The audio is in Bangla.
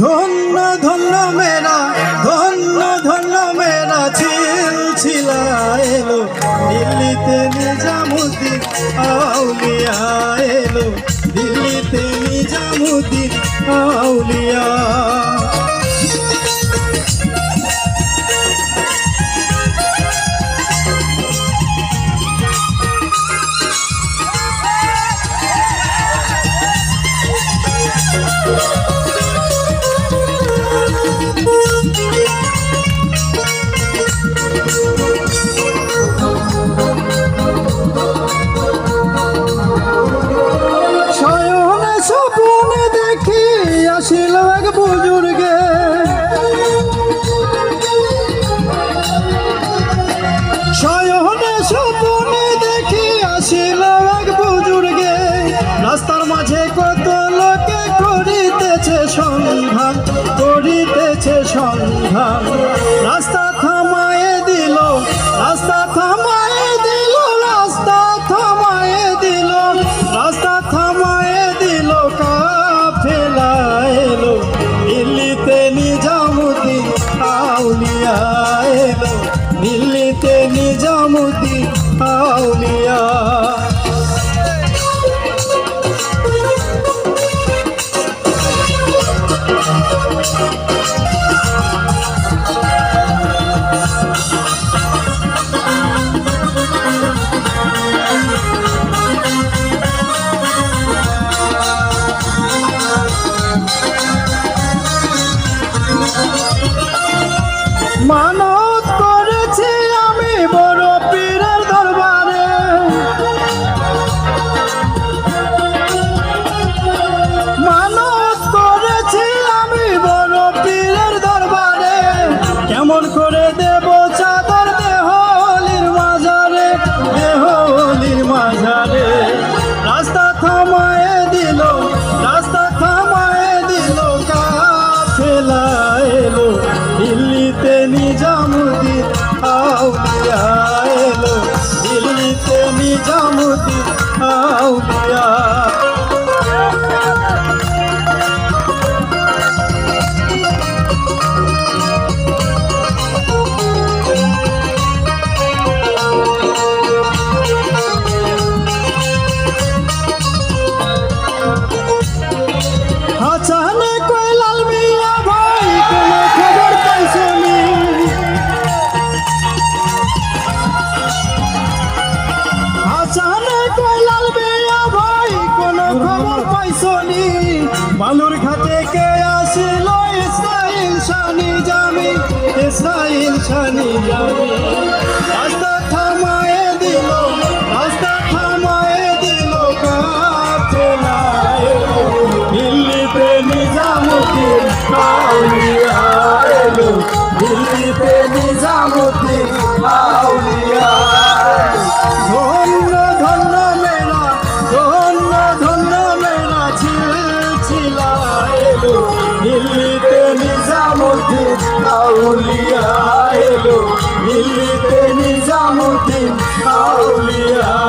ধন্য ধন্য মেরা ধন্য ধন্য মেরা ছিলছিলা এলো দিল্লিতে নিজামুদ্দিন আউলিয়া এলো দিল্লিতে নিজামুদ্দিন আউলিয়া। আসিল এক বুজুর্গে শয়নে স্বপ্নে দেখি আসিল এক বুজুর্গে রাস্তার মাঝে কত লোকে করিতেছে সন্ধান রাস্তা থামায়ে দিল রাস্তা থামায়ে দিল রাস্তা থামায়ে দিল রাস্তা থামায়ে দিল কাফেলা এলো দিল্লিতে নিজামুদ্দিন আউলিয়া এলো দিল্লিতে নিজামুদ্দিন আউলিয়া। মানত করেছি আমি বড় পীরের দরবারে মানত করেছি আমি বড় পীরের দরবারে কেমন করে দেব চাদর দেহলির মাঝারে রাস্তা থামায়ে দিল রাস্তা থামায়ে দিল কাফেলা এলো দিল্লিতে নিজামুদ্দিন আউলিয়া এলো দিল্লিতে নিজামুদ্দিন আউলিয়া। अचानक लाल मिया भाई कोनो खबर पाइसनी अचानक लाल मिया भाई कोनो खबर पाइसनी बालुर घाटे के आसिल इस्राइल शानी जामी रास्ता थामाए दिल रास्ता थामाए दिल काफेला दिल्लीते निजामुद्दिन आउलिया एलो दिल्लीते निजामुद्दिन आउलिया। ধন্য মেরা ছিলছিলা এলো দিল্লিতে নিজামুদ্দিন আউলিয়া এলো দিল্লিতে নিজামুদ্দিন আউলিয়া।